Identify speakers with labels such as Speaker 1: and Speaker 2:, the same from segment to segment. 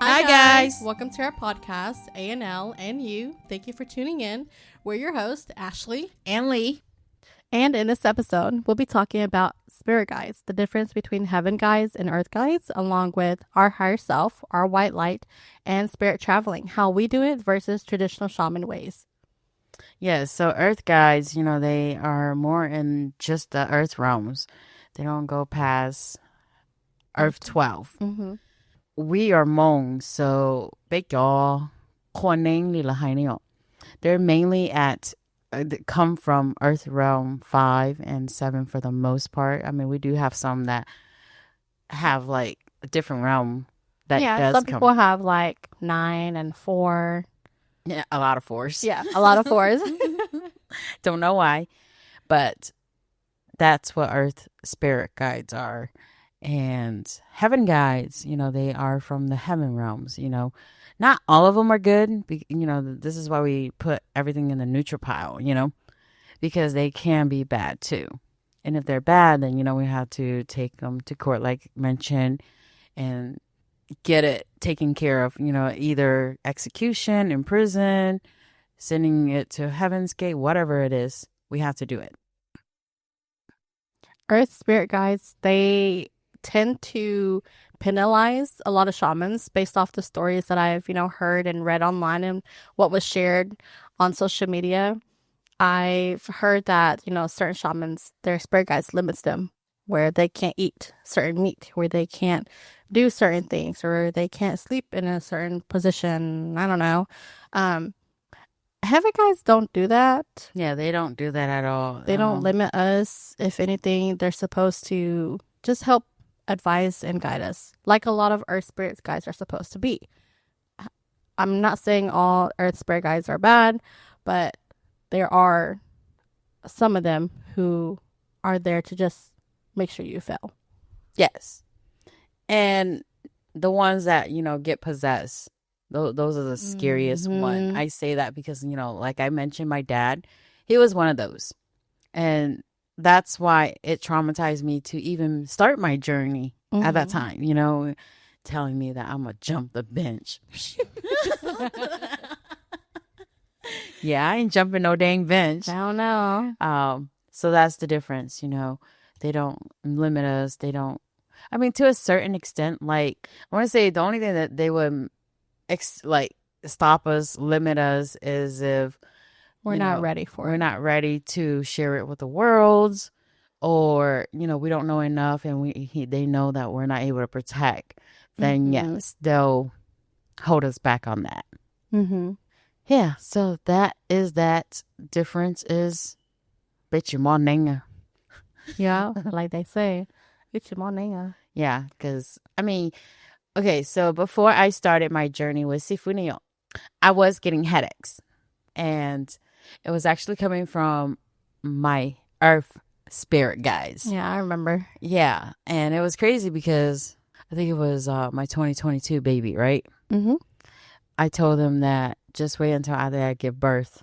Speaker 1: Hi guys.
Speaker 2: Welcome to our podcast, A&L and You. Thank you for tuning in. We're your hosts, Ashley
Speaker 1: And Lee.
Speaker 2: And in this episode, we'll be talking about spirit guides, the difference between heaven guides and earth guides, along with our higher self, our white light, and spirit traveling, how we do it versus traditional shaman ways.
Speaker 1: Yes, so earth guides, they are more in just the earth realms. They don't go past Earth 12.
Speaker 2: Mm-hmm.
Speaker 1: We are Hmong, so they're mainly come from Earth Realm 5 and 7 for the most part. I mean, we do have some that have like a different realm that does
Speaker 2: some people have like 9 and 4.
Speaker 1: Yeah, a lot of 4s.
Speaker 2: Yeah, a lot of 4s.
Speaker 1: Don't know why, but that's what earth spirit guides are. And heaven guides, they are from the heaven realms. Not all of them are good. This is why we put everything in the neutral pile, because they can be bad too. And if they're bad, then, we have to take them to court, like mentioned, and get it taken care of, either execution, in prison, sending it to Heaven's Gate, whatever it is, we have to do it.
Speaker 2: Earth spirit guides, they tend to penalize a lot of shamans based off the stories that I've, heard and read online and what was shared on social media. I've heard that, certain shamans, their spirit guides limits them where they can't eat certain meat, where they can't do certain things, or they can't sleep in a certain position. I don't know. Heaven guides don't do that.
Speaker 1: Yeah, they don't do that at all.
Speaker 2: They don't limit us. If anything, they're supposed to just help advise and guide us, like a lot of earth spirit guides are supposed to be. I'm not saying all earth spirit guides are bad, but there are some of them who are there to just make sure you fail.
Speaker 1: Yes. And the ones that, get possessed, those are the scariest one. I say that because, like I mentioned, my dad, he was one of those. And that's why it traumatized me to even start my journey at that time, telling me that I'm going to jump the bench. Yeah, I ain't jumping no dang bench.
Speaker 2: I don't know.
Speaker 1: So that's the difference, They don't limit us. They don't. I mean, to a certain extent, like, I want to say the only thing that they would, stop us, limit us is if
Speaker 2: we're not ready for it.
Speaker 1: We're not ready to share it with the world, or, we don't know enough and they know that we're not able to protect. Then, yes, they'll hold us back on that.
Speaker 2: Mm-hmm.
Speaker 1: Yeah, so that difference is bitch your morning.
Speaker 2: Yeah, like they say, bitch your morning.
Speaker 1: Yeah, because, okay, so before I started my journey with Sifunio, I was getting headaches. And it was actually coming from my earth spirit guides.
Speaker 2: Yeah, I remember.
Speaker 1: Yeah, and it was crazy because I think it was my 2022 baby, right?
Speaker 2: Mm-hmm.
Speaker 1: I told them that just wait until either I give birth.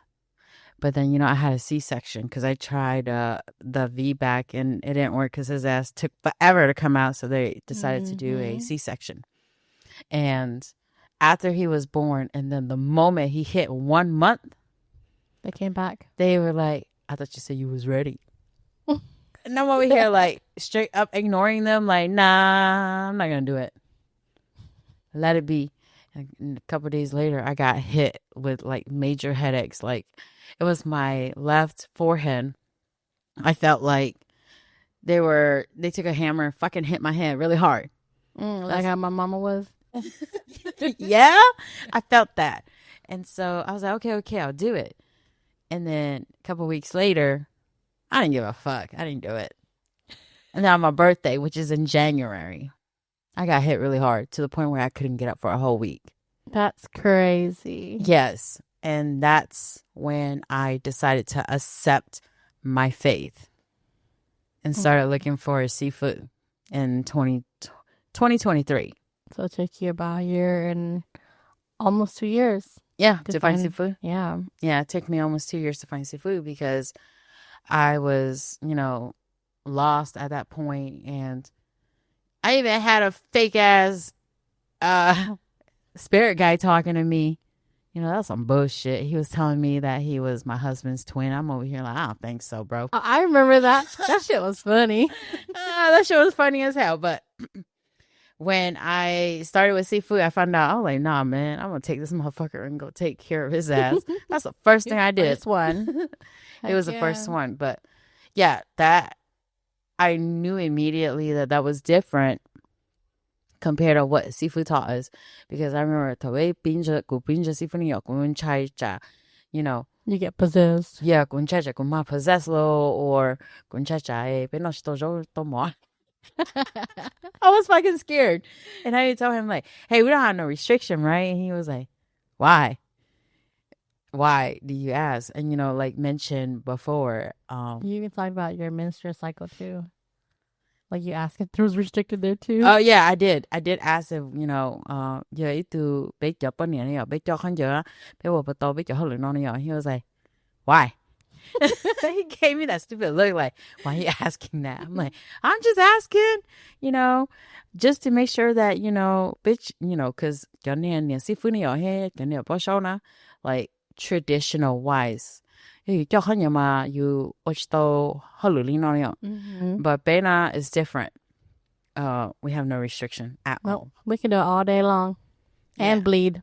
Speaker 1: But then, I had a C-section because I tried the VBAC and it didn't work because his ass took forever to come out. So they decided to do a C-section. And after he was born, and then the moment he hit 1 month,
Speaker 2: they came back.
Speaker 1: They were like, I thought you said you was ready. And I'm over here like straight up ignoring them. Like, nah, I'm not going to do it. Let it be. And a couple of days later, I got hit with like major headaches. Like, it was my left forehead. I felt like they took a hammer and fucking hit my head really hard.
Speaker 2: Like how my mama was.
Speaker 1: Yeah, I felt that. And so I was like, okay, I'll do it. And then a couple of weeks later, I didn't give a fuck. I didn't do it. And then on my birthday, which is in January, I got hit really hard to the point where I couldn't get up for a whole week.
Speaker 2: That's crazy.
Speaker 1: Yes. And that's when I decided to accept my faith and started looking for seafood in 2023.
Speaker 2: So it took you about a year and almost 2 years.
Speaker 1: Yeah, to find seafood.
Speaker 2: Yeah.
Speaker 1: Yeah, it took me almost 2 years to find seafood because I was, lost at that point. And I even had a fake ass spirit guy talking to me. You know, that's some bullshit. He was telling me that he was my husband's twin. I'm over here like, I don't think so, bro.
Speaker 2: I remember that. That shit was funny.
Speaker 1: That shit was funny as hell. But when I started with seafood, I found out, I was like, nah, man, I'm going to take this motherfucker and go take care of his ass. That's the first thing I did.
Speaker 2: First one.
Speaker 1: It was the first one. But yeah, that I knew immediately that was different compared to what seafood taught us, because I remember you know,
Speaker 2: You get possessed.
Speaker 1: yeah, possessed or I was fucking scared. And I would tell him like, hey, we don't have no restriction, right? And he was like, why? Why do you ask? And, you know, like mentioned before.
Speaker 2: You even talked about your menstrual cycle too. Like you asked if it was restricted there too.
Speaker 1: Oh, yeah, I did. I did ask if, you know, giờ itu biết cho bao nhiêu này, biết cho không giờ, biết what to, biết cho hơn lượng non. He was like, why? He gave me that stupid look like, why are you asking that? I'm like, I'm just asking, you know, just to make sure that, you know, bitch, you know, because like traditional wise. But Bena is different. We have no restriction at all.
Speaker 2: We can do it all day long and bleed.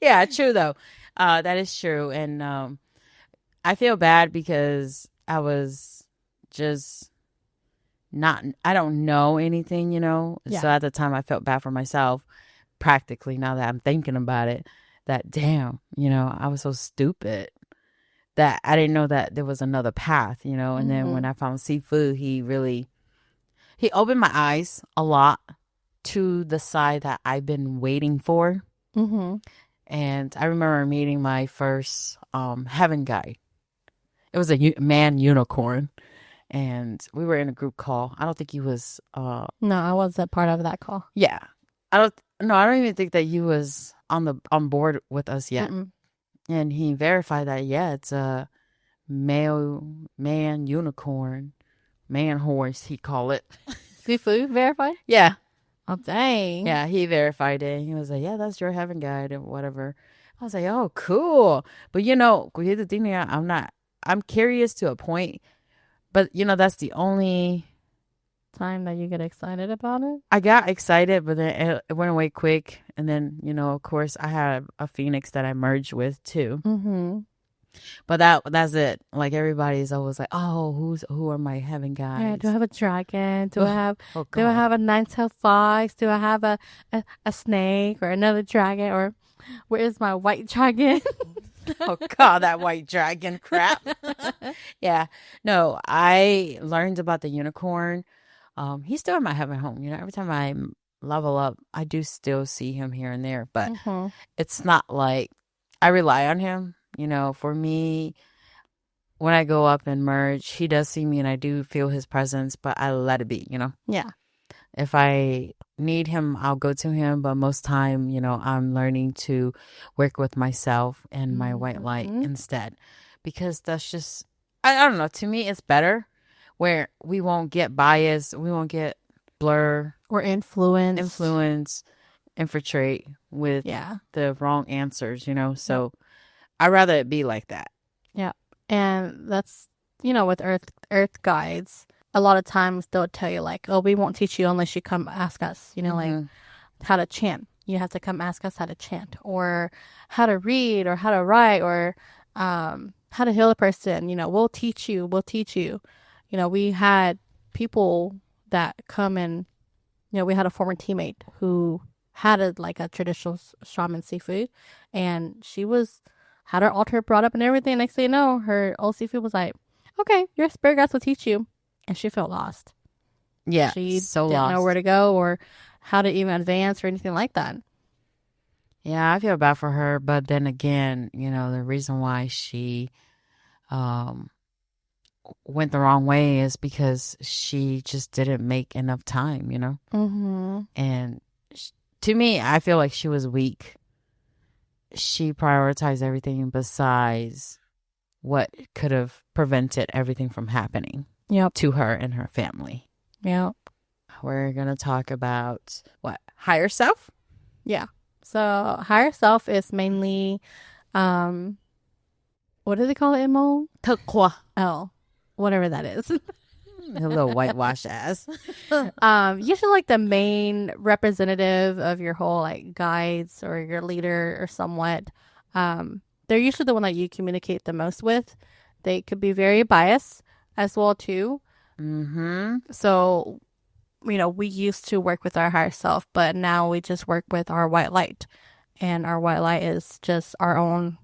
Speaker 1: Yeah, true though. That is true. And I feel bad because I was just I don't know anything, you know.
Speaker 2: Yeah.
Speaker 1: So at the time I felt bad for myself, practically, now that I'm thinking about it, that damn, you know, I was so stupid that I didn't know that there was another path, you know. And then when I found seafood, he opened my eyes a lot to the side that I've been waiting for.
Speaker 2: Mm-hmm.
Speaker 1: And I remember meeting my first heaven guide. It was a man unicorn. And we were in a group call. I don't think he was...
Speaker 2: No, I wasn't part of that call.
Speaker 1: Yeah. I don't even think that he was on board with us yet.
Speaker 2: Mm-mm.
Speaker 1: And he verified that, yeah, it's a man unicorn, man horse, he call it.
Speaker 2: Seafood verified?
Speaker 1: Yeah.
Speaker 2: Oh, dang.
Speaker 1: Yeah, he verified it. He was like, yeah, that's your heaven guide and whatever. I was like, oh, cool. But, you know, I'm curious to a point. But, you know, that's the only
Speaker 2: time that you get excited about it.
Speaker 1: I got excited, but then it went away quick. And then, you know, of course, I had a phoenix that I merged with too.
Speaker 2: Mm-hmm.
Speaker 1: But that's it. Like everybody's always like, oh, who are my heaven guys?
Speaker 2: Yeah, do I have a dragon? Do I have
Speaker 1: oh,
Speaker 2: do I have a nine-tailed fox? Do I have a snake or another dragon? Or where is my white dragon?
Speaker 1: Oh God, that white dragon crap. Yeah. No, I learned about the unicorn. He's still in my heaven home. You know, every time I level up, I do still see him here and there, but it's not like I rely on him. You know, for me, when I go up and merge, he does see me and I do feel his presence, but I let it be, you know?
Speaker 2: Yeah.
Speaker 1: If I need him, I'll go to him. But most time, you know, I'm learning to work with myself and my white light instead. Because that's just, I don't know, to me, it's better where we won't get biased. We won't get blur.
Speaker 2: Or influence,
Speaker 1: infiltrate with the wrong answers, you know? So I'd rather it be like that.
Speaker 2: Yeah. And that's, you know, with earth guides, a lot of times they'll tell you like, oh, we won't teach you unless you come ask us, you know, like how to chant. You have to come ask us how to chant, or how to read, or how to write, or how to heal a person. You know, we'll teach you. You know, we had people that come and, you know, we had a former teammate who had a traditional shaman seafood, and she had her altar brought up and everything. Next thing you know, her old seafood was like, okay, your spirit guides will teach you. And she felt lost.
Speaker 1: Yeah,
Speaker 2: she
Speaker 1: so
Speaker 2: didn't
Speaker 1: lost.
Speaker 2: know where to go or how to even advance or anything like that.
Speaker 1: Yeah, I feel bad for her. But then again, you know, the reason why she went the wrong way is because she just didn't make enough time, you know?
Speaker 2: Mm-hmm.
Speaker 1: And to me, I feel like she was weak. She prioritized everything besides what could have prevented everything from happening to her and her family.
Speaker 2: Yep.
Speaker 1: We're going to talk about higher self.
Speaker 2: Yeah. So higher self is mainly, what do they call it, Mo?
Speaker 1: Turquoise.
Speaker 2: Oh, whatever that is.
Speaker 1: A little whitewash ass.
Speaker 2: Usually like the main representative of your whole like guides or your leader or somewhat. They're usually the one that you communicate the most with. They could be very biased as well too. So, we used to work with our higher self, but now we just work with our white light. And our white light is just our own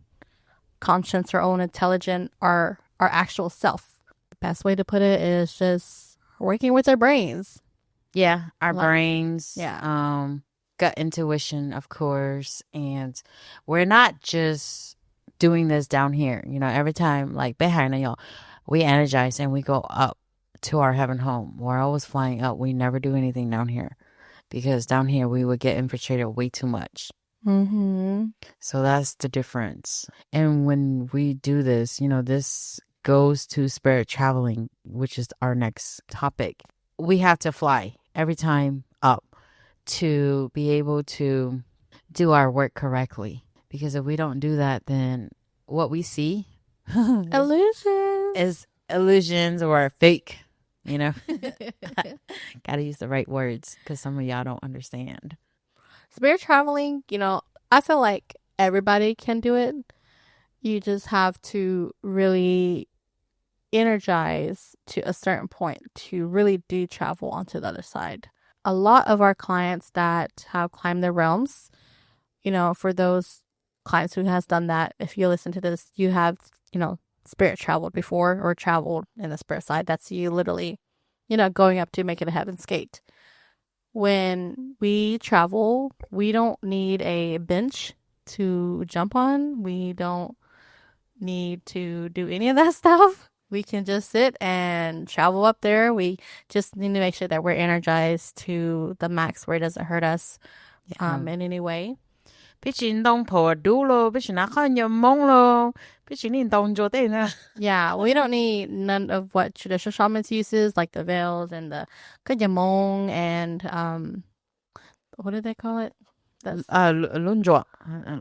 Speaker 2: conscience, our own intelligent, our actual self. The best way to put it is just working with our brains.
Speaker 1: Yeah, our brains.
Speaker 2: Yeah.
Speaker 1: Gut intuition, of course. And we're not just doing this down here. Every time, like, we energize and we go up to our heaven home. We're always flying up. We never do anything down here because down here we would get infiltrated way too much. So that's the difference. And when we do this, this goes to spirit traveling, which is our next topic. We have to fly every time up to be able to do our work correctly. Because if we don't do that, then what we see is illusions or fake. Gotta use the right words because some of y'all don't understand.
Speaker 2: Spirit traveling, I feel like everybody can do it. You just have to really energize to a certain point to really do travel onto the other side. A lot of our clients that have climbed the realms, for those clients who has done that, if you listen to this, you have, spirit traveled before or traveled in the spirit side. That's you literally, going up to make it a heaven's gate. When we travel, we don't need a bench to jump on. We don't need to do any of that stuff. We can just sit and travel up there. We just need to make sure that we're energized to the max where it doesn't hurt us in any way. Yeah, we don't need none of what traditional shamans uses, like the veils and the kanyamong and what do they call it?
Speaker 1: Lunjua.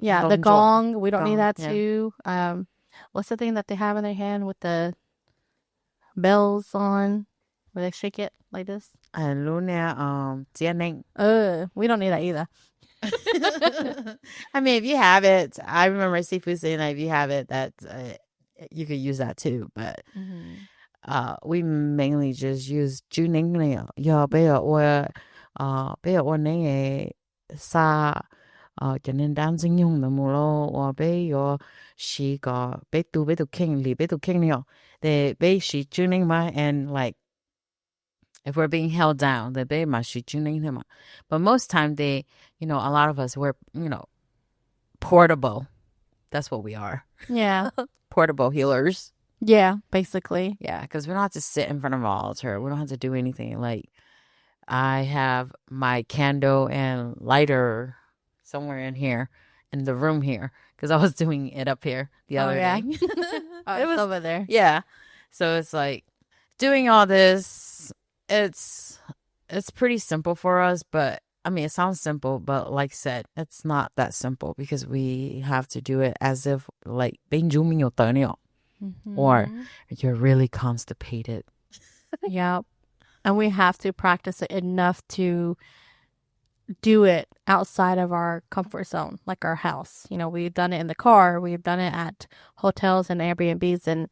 Speaker 2: Yeah, the gong. We don't need that too. What's the thing that they have in their hand with the bells on, where they shake it like this?
Speaker 1: We don't need
Speaker 2: that either.
Speaker 1: I mean, if you have it, I remember Sifu saying that if you have it, that you could use that too. But we mainly just use Juning Leo. Yo, bear or sa cho nên dancing yung the mulo or be your she got be to king the be she tuning my and like if we're being held down the be my she tuning him. But most time they a lot of us we're portable. That's what we are.
Speaker 2: Yeah.
Speaker 1: Portable healers.
Speaker 2: Yeah, basically.
Speaker 1: Yeah, because we don't have to sit in front of an altar. We don't have to do anything. Like I have my candle and lighter somewhere in here, in the room here, because I was doing it up here the other day.
Speaker 2: It was over there.
Speaker 1: Yeah. So it's like doing all this, it's pretty simple for us, but I mean, it sounds simple, but like I said, it's not that simple because we have to do it as if like or you're really constipated.
Speaker 2: Yeah. And we have to practice it enough to do it outside of our comfort zone, like our house. We've done it in the car. We've done it at hotels and Airbnbs, and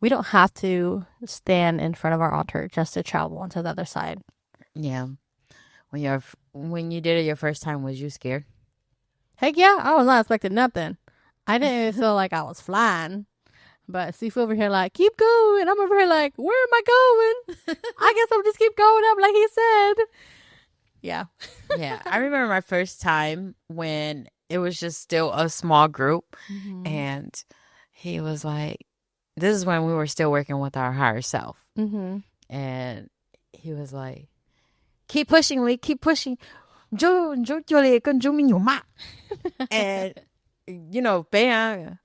Speaker 2: we don't have to stand in front of our altar just to travel onto the other side.
Speaker 1: Yeah. When you did it your first time, was you scared?
Speaker 2: Heck yeah. I was not expecting nothing. I didn't feel like I was flying. But Sifu over here like, keep going. I'm over here like, where am I going? I guess I'll just keep going up like he said. Yeah.
Speaker 1: Yeah. I remember my first time when it was just still a small group. And he was like, this is when we were still working with our higher self. And he was like, keep pushing, Lee. Keep pushing. And, bam.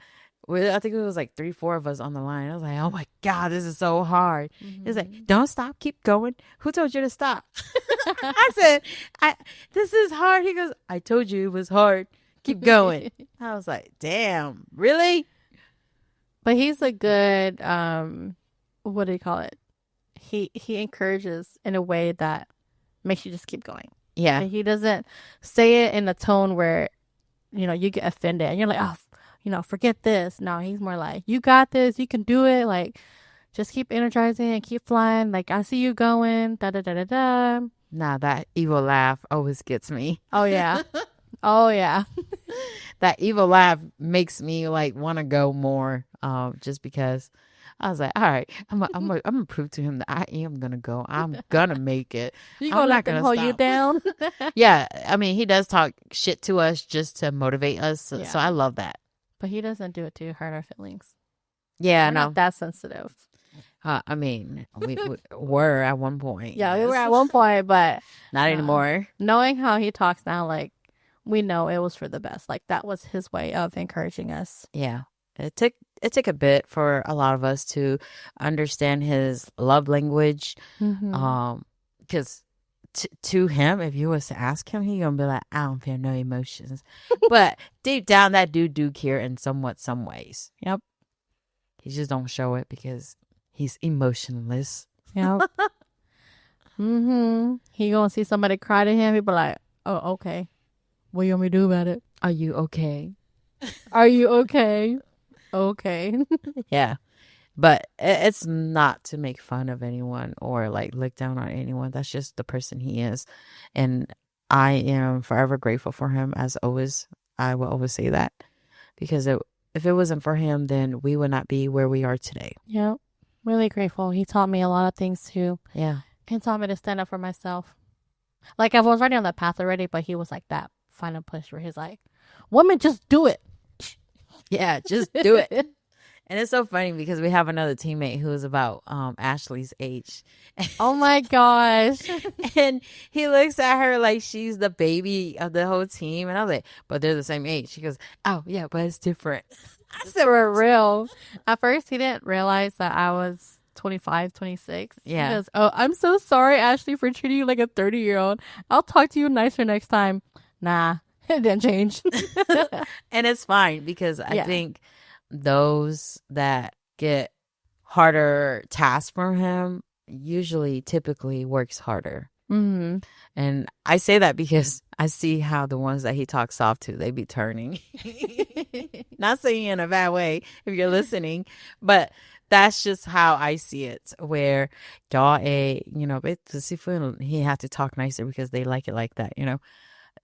Speaker 1: I think it was like 3, 4 of us on the line. I was like, oh my God, this is so hard. He's
Speaker 2: Mhm.
Speaker 1: like, don't stop, keep going. Who told you to stop? I said, this is hard. He goes, I told you it was hard. Keep going. I was like, damn, really?
Speaker 2: But he's a good what do you call it? He encourages in a way that makes you just keep going.
Speaker 1: Yeah.
Speaker 2: He doesn't say it in a tone where, you get offended and you're like, oh, forget this. No, he's more like, you got this, you can do it. Like, just keep energizing and keep flying. Like, I see you going. Da da da da da.
Speaker 1: Nah, that evil laugh always gets me.
Speaker 2: Oh yeah. Oh yeah.
Speaker 1: That evil laugh makes me like want to go more. Just because I was like, all right, I'm gonna prove to him that I am gonna go. I'm gonna make it.
Speaker 2: You
Speaker 1: I'm
Speaker 2: gonna
Speaker 1: not
Speaker 2: let them
Speaker 1: gonna
Speaker 2: hold you
Speaker 1: stop.
Speaker 2: down?
Speaker 1: Yeah, I mean, he does talk shit to us just to motivate us. So
Speaker 2: Yeah.
Speaker 1: I love that.
Speaker 2: But he doesn't do it to hurt our feelings.
Speaker 1: Yeah,
Speaker 2: We're
Speaker 1: no.
Speaker 2: not that sensitive.
Speaker 1: I mean, we were at one point.
Speaker 2: Yeah, we were
Speaker 1: yes.
Speaker 2: at one point, but
Speaker 1: Not anymore.
Speaker 2: knowing how he talks now, like, we know it was for the best. Like, that was his way of encouraging us.
Speaker 1: Yeah. It took a bit for a lot of us to understand his love language.
Speaker 2: Mhm.
Speaker 1: Because to him, if you was to ask him, he gonna be like, I don't feel no emotions. But deep down, that dude do care in some ways.
Speaker 2: Yep.
Speaker 1: He just don't show it because he's emotionless.
Speaker 2: Yep. He gonna see somebody cry to him. He be like, "Oh, okay. What you want me to do about it?
Speaker 1: Are you okay?
Speaker 2: Are you okay? Okay."
Speaker 1: Yeah. But it's not to make fun of anyone or like look down on anyone. That's just the person he is. And I am forever grateful for him, as always. I will always say that. Because if it wasn't for him, then we would not be where we are today.
Speaker 2: Yep. Really grateful. He taught me a lot of things too.
Speaker 1: Yeah.
Speaker 2: He taught me to stand up for myself. Like, I was already on that path already, but he was like that final push where he's like, "Woman, just do it."
Speaker 1: Yeah, just do it. And it's so funny because we have another teammate who is about Ashley's age.
Speaker 2: Oh my gosh.
Speaker 1: And he looks at her like she's the baby of the whole team. And I was like, but they're the same age. She goes, oh, yeah, but it's different.
Speaker 2: I said, for real. At first, he didn't realize that I was 25, 26.
Speaker 1: Yeah.
Speaker 2: He goes, oh, I'm so sorry, Ashley, for treating you like a 30-year-old. I'll talk to you nicer next time. Nah, it didn't change.
Speaker 1: And it's fine because I
Speaker 2: Yeah.
Speaker 1: think those that get harder tasks from him usually typically works harder.
Speaker 2: Mm-hmm.
Speaker 1: And I say that because I see how the ones that he talks soft to, they be turning. Not saying in a bad way if you're listening, but that's just how I see it. Where y'all he had to talk nicer because they like it like that,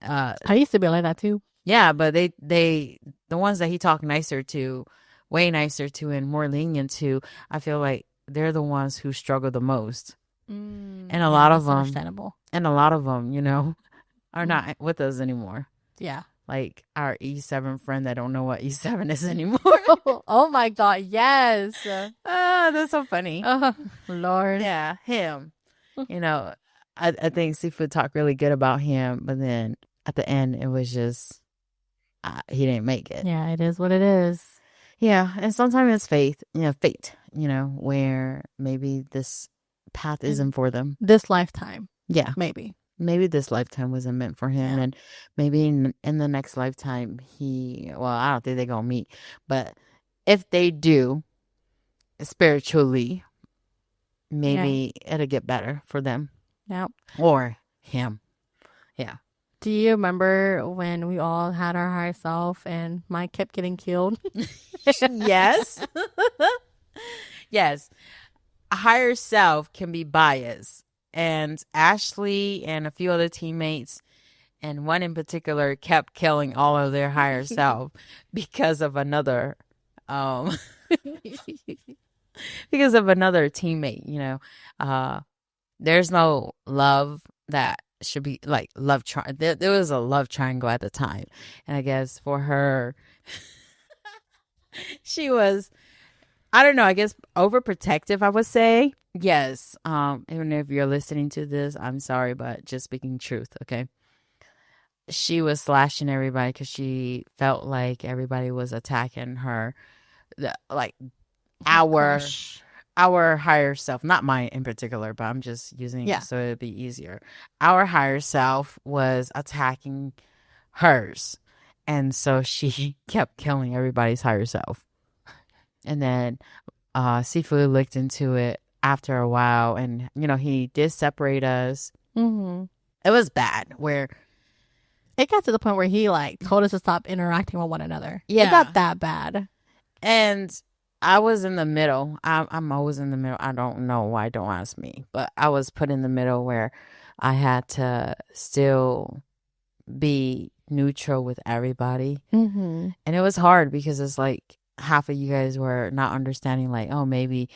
Speaker 2: I used to be like that too.
Speaker 1: Yeah, but the ones that he talked nicer to, way nicer to, and more lenient to, I feel like they're the ones who struggle the most. And a lot of them,
Speaker 2: understandable.
Speaker 1: are not with us anymore.
Speaker 2: Yeah.
Speaker 1: Like our E7 friend that don't know what E7 is anymore.
Speaker 2: Oh my God, yes.
Speaker 1: That's so funny.
Speaker 2: Oh, Lord.
Speaker 1: Yeah, him. I think Seafood talked really good about him, but then at the end it was just he didn't make it.
Speaker 2: Yeah, it is what it is.
Speaker 1: Yeah, and sometimes it's fate, where maybe this path isn't for them.
Speaker 2: This lifetime,
Speaker 1: Yeah,
Speaker 2: maybe.
Speaker 1: maybe this lifetime wasn't meant for him, and maybe in the next lifetime I don't think they're gonna meet, but if they do, spiritually, maybe it'll get better for them
Speaker 2: Yeah.
Speaker 1: or him. Yeah.
Speaker 2: Do you remember when we all had our higher self and Mike kept getting killed?
Speaker 1: Yes. Yes. A higher self can be biased. And Ashley and a few other teammates, and one in particular, kept killing all of their higher self because of another teammate. There's no love that should be like love there was a love triangle at the time, and I guess for her she was, I don't know, I guess overprotective, I would say. Yes. Even if you're listening to this, I'm sorry, but just speaking truth, okay? She was slashing everybody because she felt like everybody was attacking her like
Speaker 2: Oh
Speaker 1: our
Speaker 2: gosh.
Speaker 1: our higher self, not mine in particular, but I'm just using
Speaker 2: Yeah.
Speaker 1: it so it'd be easier. Our higher self was attacking hers. And so she kept killing everybody's higher self. And then Seafood looked into it after a while, and he did separate us.
Speaker 2: Mm-hmm.
Speaker 1: It was bad where
Speaker 2: It got to the point where he like told us to stop interacting with one another. It
Speaker 1: Yeah.
Speaker 2: got that bad.
Speaker 1: and I was in the middle. I'm always in the middle. I don't know why, don't ask me, but I was put in the middle where I had to still be neutral with everybody.
Speaker 2: Mm-hmm.
Speaker 1: And it was hard because it's like half of you guys were not understanding, like, oh, maybe,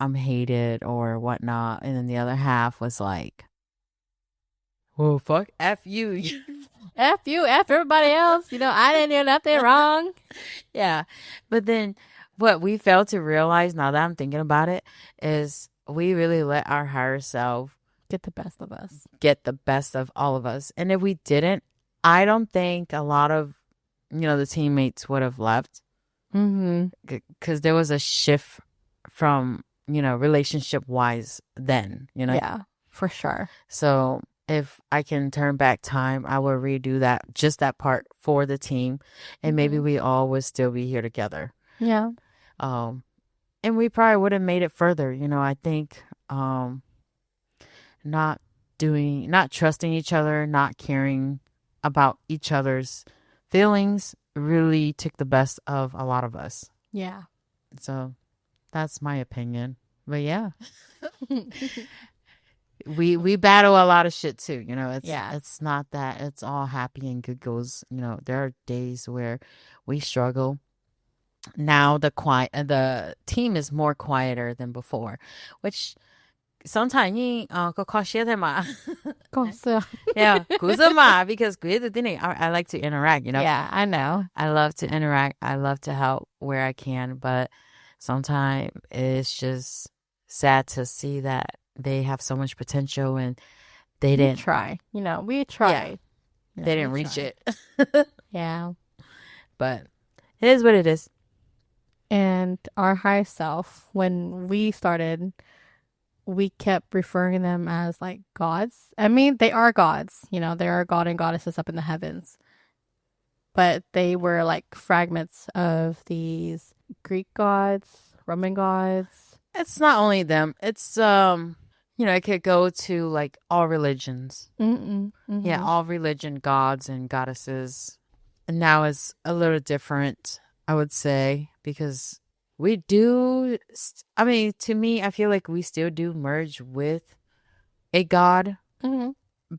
Speaker 1: I'm hated or whatnot. And then the other half was like, well, fuck, F you.
Speaker 2: F you, F everybody else. I didn't do nothing wrong.
Speaker 1: Yeah. But then what we failed to realize, now that I'm thinking about it, is we really let our higher self
Speaker 2: Get the best of us.
Speaker 1: get the best of all of us. And if we didn't, I don't think a lot of, the teammates would have left.
Speaker 2: Mm-hmm.
Speaker 1: Because there was a shift from, relationship wise then,
Speaker 2: Yeah, for sure.
Speaker 1: So if I can turn back time, I will redo just that part for the team. And maybe we all would still be here together.
Speaker 2: Yeah.
Speaker 1: And we probably would have made it further. I think not trusting each other, not caring about each other's feelings really took the best of a lot of us.
Speaker 2: Yeah.
Speaker 1: So that's my opinion. But yeah. we battle a lot of shit too. It's not that it's all happy and good goes. There are days where we struggle. Now the team is more quieter than before, which sometimes go call shit ma. Yeah, because I like to interact.
Speaker 2: Yeah, I know.
Speaker 1: I love to interact. I love to help where I can, but sometimes it's just sad to see that they have so much potential and they didn't
Speaker 2: try. We tried.
Speaker 1: Yeah. They didn't reach it.
Speaker 2: Yeah.
Speaker 1: But it is what it is.
Speaker 2: And our higher self, when we started, we kept referring them as like gods. I mean, they are gods. They are god and goddesses up in the heavens. But they were like fragments of these Greek gods, Roman gods.
Speaker 1: It's not only them. It's it could go to like all religions.
Speaker 2: Mm-hmm.
Speaker 1: Yeah, all religion gods and goddesses. And now it's a little different, I would say, because we do. To me, I feel like we still do merge with a god,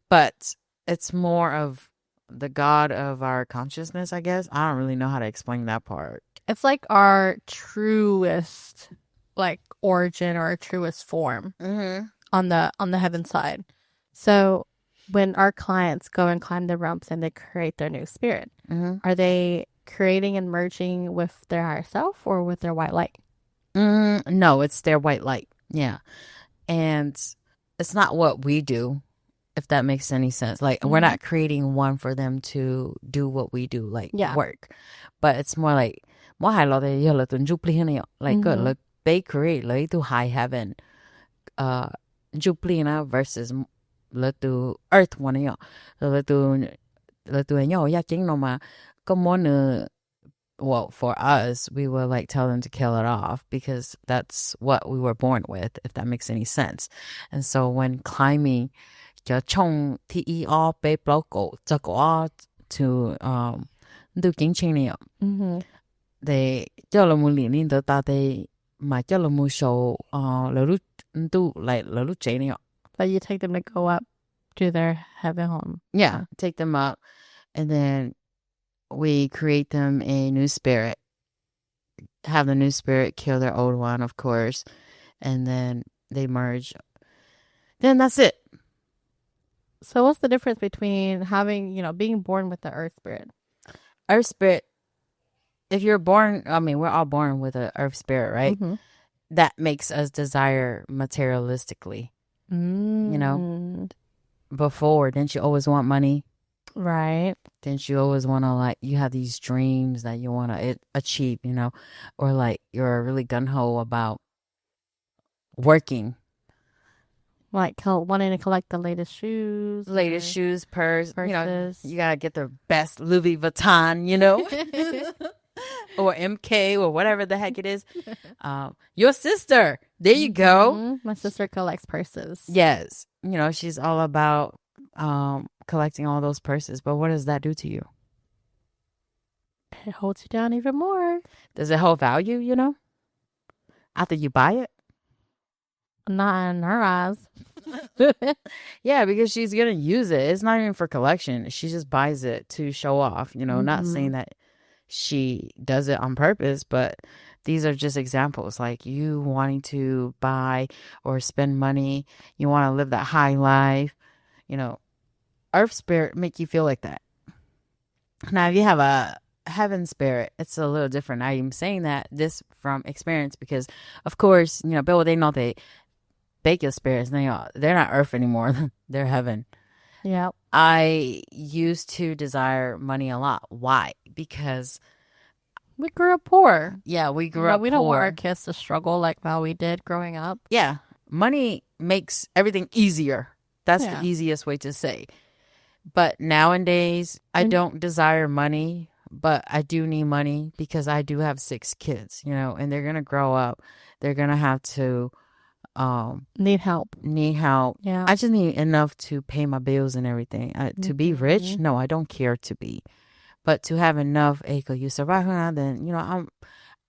Speaker 1: but it's more of the god of our consciousness, I guess. I don't really know how to explain that part.
Speaker 2: It's like our truest like origin or our truest form on the heaven side. So when our clients go and climb the realms and they create their new spirit, are they creating and merging with their higher self or with their white light?
Speaker 1: No, it's their white light. Yeah. And it's not what we do, if that makes any sense. Like, we're not creating one for them to do what we do, like work. But it's more like, they create like to high heaven, Juplina versus to earth one yo. Well, for us, we would like tell them to kill it off because that's what we were born with, if that makes any sense. And so when climbing, to do kinh chinh niệm, they cho là một liền liên tới ta they mà cho là một số là lúc tu like là lúc chế niệm.
Speaker 2: But you take them to go up to their heaven home.
Speaker 1: Yeah, take them up, and then we create them a new spirit. Have the new spirit kill their old one, of course, and then they merge. Then that's it.
Speaker 2: So what's the difference between having, being born with the earth spirit?
Speaker 1: Earth spirit, if you're born, we're all born with an earth spirit, right? That makes us desire materialistically. Before, didn't you always want money?
Speaker 2: Right.
Speaker 1: Didn't you always want to, like, you have these dreams that you want to achieve, or like you're really gun ho about working,
Speaker 2: Like wanting to collect the latest shoes
Speaker 1: latest
Speaker 2: or
Speaker 1: shoes, purse,
Speaker 2: purses.
Speaker 1: you got to get the best Louis Vuitton, or MK or whatever the heck it is. Your sister, there you go.
Speaker 2: My sister collects purses.
Speaker 1: Yes. She's all about collecting all those purses. But what does that do to you?
Speaker 2: It holds you down even more.
Speaker 1: Does it hold value, after you buy it?
Speaker 2: Not in her eyes.
Speaker 1: Yeah, because she's going to use it. It's not even for collection. She just buys it to show off, not saying that she does it on purpose, but these are just examples, like you wanting to buy or spend money. You want to live that high life. Earth spirit make you feel like that. Now, if you have a heaven spirit, it's a little different. I'm saying that this from experience because, of course, Bill, they know they bake your spirits. They're not earth anymore. They're heaven.
Speaker 2: Yeah.
Speaker 1: I used to desire money a lot. Why? Because
Speaker 2: we grew up poor.
Speaker 1: Yeah, we grew up
Speaker 2: we don't
Speaker 1: poor.
Speaker 2: want our kids to struggle like how we did growing up.
Speaker 1: Yeah. Money makes everything easier. That's the easiest way to say. But nowadays, I don't desire money, but I do need money because I do have 6 kids, and they're going to grow up. They're going to have to
Speaker 2: need help.
Speaker 1: Yeah. I just need enough to pay my bills and everything. To be rich, no, I don't care to be. But to have enough, you survive, then,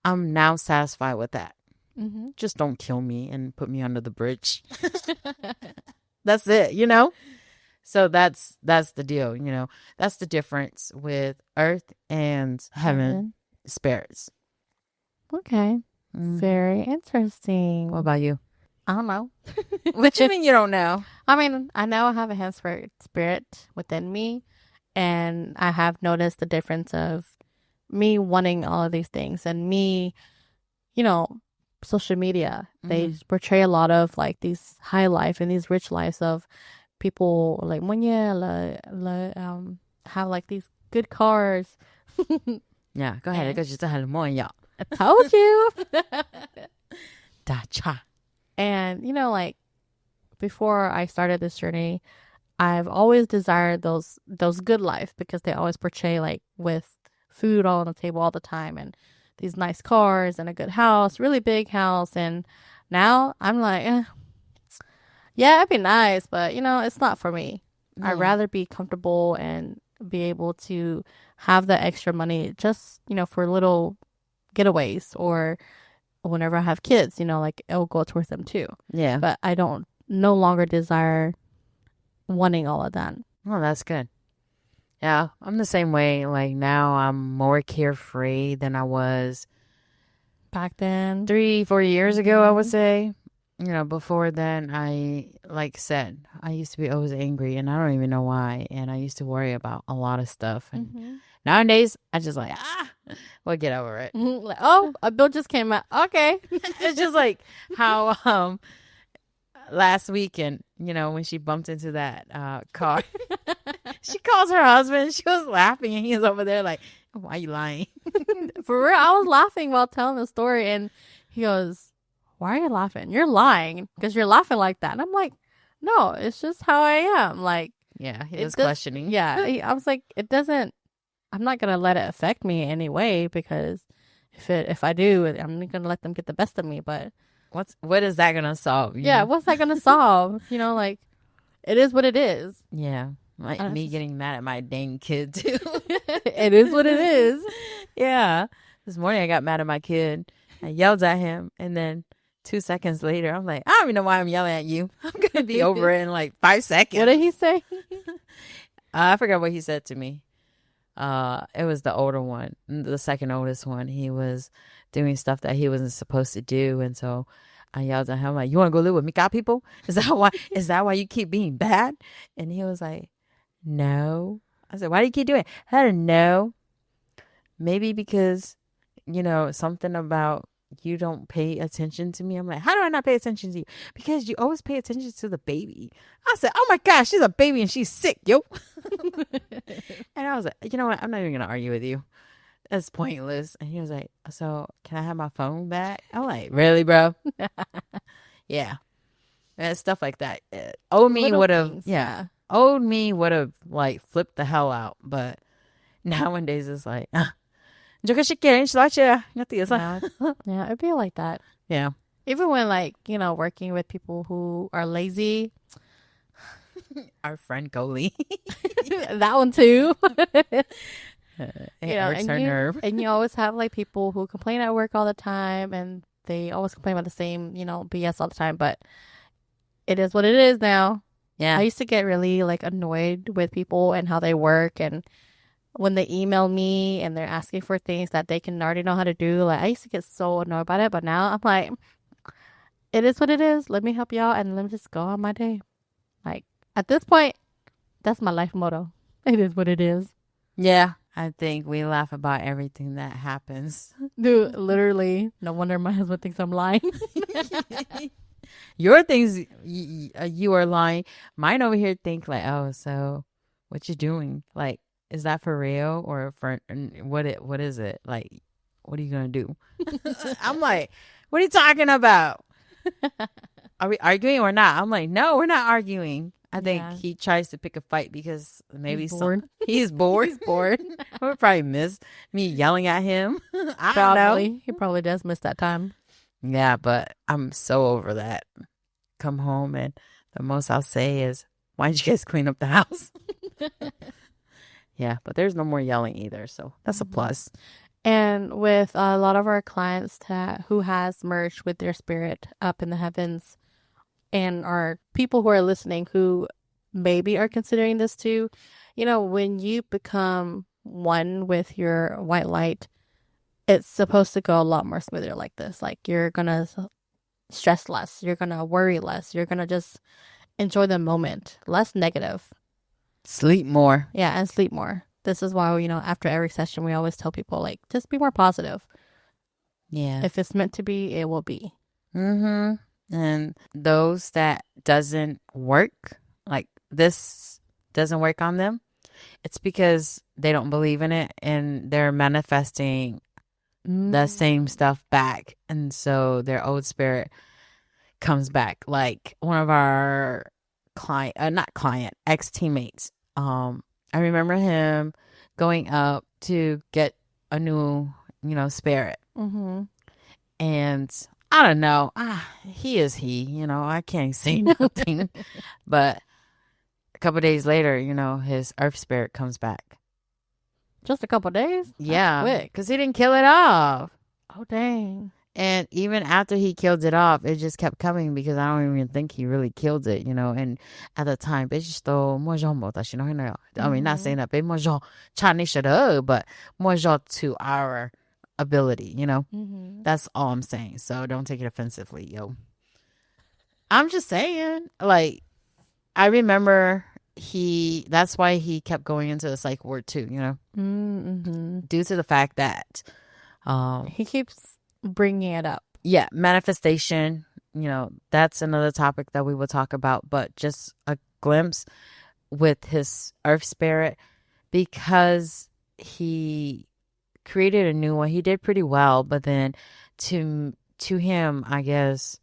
Speaker 1: I'm now satisfied with that. Mm-hmm. Just don't kill me and put me under the bridge. That's it, So that's the deal, That's the difference with earth and heaven spirits.
Speaker 2: Okay. Very interesting.
Speaker 1: What about you?
Speaker 2: I don't know.
Speaker 1: What you mean you don't know?
Speaker 2: I mean, I know I have a hand spirit within me, and I have noticed the difference of me wanting all of these things and me, social media. They portray a lot of like these high life and these rich lives of people like have like these good cars.
Speaker 1: Yeah, go ahead.
Speaker 2: I told you.
Speaker 1: Dacha.
Speaker 2: And, like before I started this journey, I've always desired those good life because they always portray like with food all on the table all the time and these nice cars and a good house, really big house. And now I'm like, yeah, it'd be nice, but it's not for me. Yeah. I'd rather be comfortable and be able to have the extra money just, for little getaways or whenever I have kids, like it'll go towards them too.
Speaker 1: Yeah.
Speaker 2: But I don't no longer desire wanting all of that.
Speaker 1: Oh, that's good. Yeah, I'm the same way. Like now I'm more carefree than I was
Speaker 2: back then.
Speaker 1: 3-4 years ago, I would say. Before then, I said, I used to be always angry and I don't even know why. And I used to worry about a lot of stuff. And nowadays, I just like, we'll get over it.
Speaker 2: Like, oh, a bill just came out. Okay.
Speaker 1: It's just like how last weekend, when she bumped into that car, she calls her husband. She was laughing and he was over there like, why are you lying?
Speaker 2: For real, I was laughing while telling the story. And he goes, why are you laughing? You're lying because you're laughing like that. And I'm like, no, it's just how I am. Like,
Speaker 1: yeah, he was questioning.
Speaker 2: Yeah, I was like, I'm not going to let it affect me in any way because if I do, I'm going to let them get the best of me. But
Speaker 1: what is that going to solve?
Speaker 2: Yeah, what's that going to solve? Like, it is what it is.
Speaker 1: Yeah. Like me getting mad at my dang kid too.
Speaker 2: It is what it is.
Speaker 1: Yeah. This morning I got mad at my kid. I yelled at him and then 2 seconds later, I'm like, I don't even know why I'm yelling at you. I'm going to be over it in like 5 seconds.
Speaker 2: What did he say?
Speaker 1: I forgot what he said to me. It was the older one, the second oldest one. He was doing stuff that he wasn't supposed to do. And so I yelled at him like, you want to go live with Mika people? Is that why you keep being bad? And he was like, no. I said, why do you keep doing it? I don't know. Maybe because, something about you don't pay attention to me. I'm like, how do I not pay attention to you? Because you always pay attention to the baby. I said, oh my gosh, she's a baby and she's sick, yo. And I was like, you know what? I'm not even going to argue with you. That's pointless. And he was like, so can I have my phone back? I'm like, really, bro? Yeah. And stuff like that. Old me
Speaker 2: Little
Speaker 1: would have,
Speaker 2: things,
Speaker 1: yeah. Old me would have like flipped the hell out. But nowadays it's like,
Speaker 2: Yeah, yeah, it'd be like that.
Speaker 1: yeah.
Speaker 2: Even when, like, working with people who are lazy,
Speaker 1: Our friend Goalie.
Speaker 2: that one too.
Speaker 1: It hurts her nerve.
Speaker 2: And you always have like people who complain at work all the time, and they always complain about the same, BS all the time. But it is what it is now.
Speaker 1: Yeah.
Speaker 2: I used to get really like annoyed with people and how they work, and when they email me and they're asking for things that they can already know how to do. Like, I used to get so annoyed about it, but now I'm like, it is what it is. Let me help you out and let me just go on my day. Like, at this point, that's my life motto. It is what it is.
Speaker 1: Yeah. I think we laugh about everything that happens.
Speaker 2: Dude, literally, no wonder my husband thinks I'm lying.
Speaker 1: Your things, you are lying. Mine over here think like, oh, so what you doing? Like, is that for real or for what is it? Like, what are you going to do? I'm like, what are you talking about? Are we arguing or not? I'm like, no, we're not arguing. I think he tries to pick a fight because maybe
Speaker 2: he's bored.
Speaker 1: He's bored.
Speaker 2: He's bored.
Speaker 1: Would probably miss me yelling at him. I don't know.
Speaker 2: He probably does miss that time.
Speaker 1: Yeah, but I'm so over that. Come home and the most I'll say is, why didn't you guys clean up the house? Yeah, but there's no more yelling either, so that's a plus.
Speaker 2: And with a lot of our clients who has merged with their spirit up in the heavens, and our people who are listening who maybe are considering this too, when you become one with your white light, it's supposed to go a lot more smoother like this. Like, you're going to stress less. You're going to worry less. You're going to just enjoy the moment. Less negative.
Speaker 1: Sleep more.
Speaker 2: Yeah, and sleep more. This is why, after every session, we always tell people, like, just be more positive.
Speaker 1: Yeah.
Speaker 2: If it's meant to be, it will be.
Speaker 1: Mm-hmm. And those that doesn't work, like this doesn't work on them, it's because they don't believe in it and they're manifesting the same stuff back. And so their old spirit comes back. Like one of our ex-teammates. I remember him going up to get a new, spirit.
Speaker 2: Mm-hmm.
Speaker 1: And I don't know. He is he. I can't say nothing. But a couple of days later, his earth spirit comes back.
Speaker 2: Just a couple of days?
Speaker 1: Yeah. Because he didn't kill it off.
Speaker 2: Oh, dang.
Speaker 1: And even after he killed it off, it just kept coming because I don't even think he really killed it, And at the time, I mean, not saying that, but to our ability,
Speaker 2: Mm-hmm.
Speaker 1: That's all I'm saying. So don't take it offensively, yo. I'm just saying, like, I remember that's why he kept going into the psych ward too,
Speaker 2: Mm-hmm.
Speaker 1: due to the fact that
Speaker 2: he keeps bringing it up.
Speaker 1: Yeah, manifestation, that's another topic that we will talk about, but just a glimpse with his earth spirit, because he created a new one. He did pretty well, but then to him, I guess,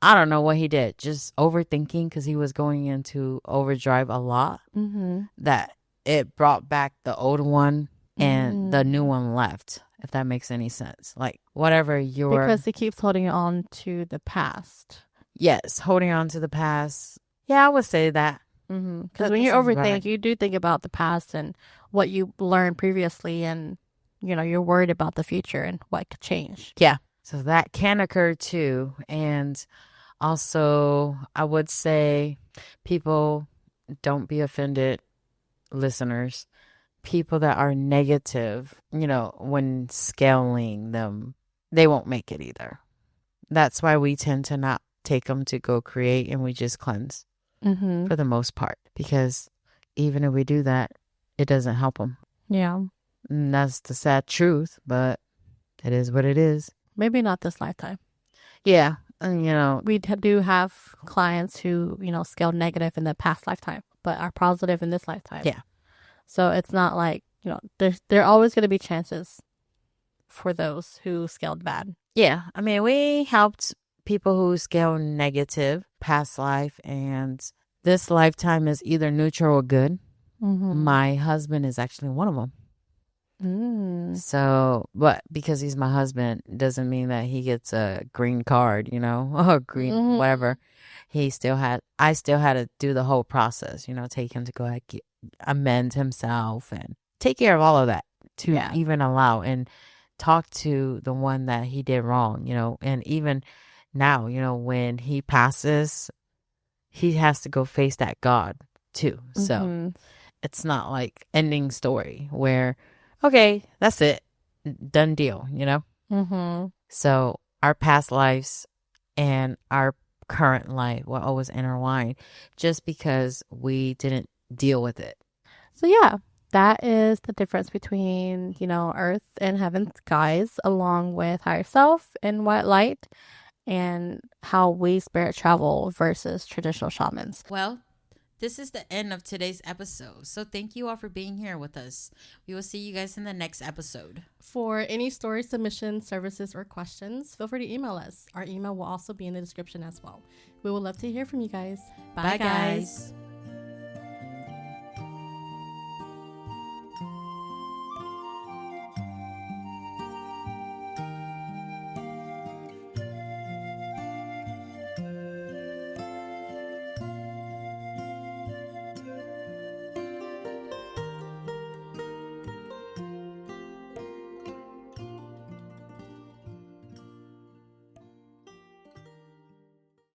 Speaker 1: I don't know what he did, just overthinking, because he was going into overdrive a lot, that it brought back the old one and the new one left, if that makes any sense. Like, whatever
Speaker 2: because he keeps holding on to the past.
Speaker 1: Yes, holding on to the past. Yeah, I would say that.
Speaker 2: Because when you overthink, you do think about the past and what you learned previously, and you're worried about the future and what could change.
Speaker 1: Yeah, so that can occur too. And also, I would say, people, don't be offended, listeners. People that are negative, when scaling them, they won't make it either. That's why we tend to not take them to go create, and we just cleanse for the most part, because even if we do that, it doesn't help them.
Speaker 2: Yeah.
Speaker 1: And that's the sad truth, but it is what it is.
Speaker 2: Maybe not this lifetime.
Speaker 1: Yeah. And,
Speaker 2: we do have clients who, scaled negative in the past lifetime. but are positive in this lifetime.
Speaker 1: Yeah.
Speaker 2: So it's not like, there are always going to be chances for those who scaled bad.
Speaker 1: Yeah. I mean, we helped people who scale negative past life, and this lifetime is either neutral or good. My husband is actually one of them. So, but because he's my husband doesn't mean that he gets a green card, or green whatever. I still had to do the whole process, take him to go ahead, amend himself and take care of all of that to even allow and talk to the one that he did wrong, and even now, when he passes, he has to go face that God too. So it's not like ending story where, okay, that's it, done deal, So our past lives and our current life will always intertwine just because we didn't deal with it.
Speaker 2: So yeah, that is the difference between, earth and heaven's guides, along with higher self and white light, and how we spirit travel versus traditional shamans.
Speaker 1: Well, this is the end of today's episode. So thank you all for being here with us. We will see you guys in the next episode.
Speaker 2: For any story submissions, services, or questions, feel free to email us. Our email will also be in the description as well. We would love to hear from you guys.
Speaker 1: Bye guys.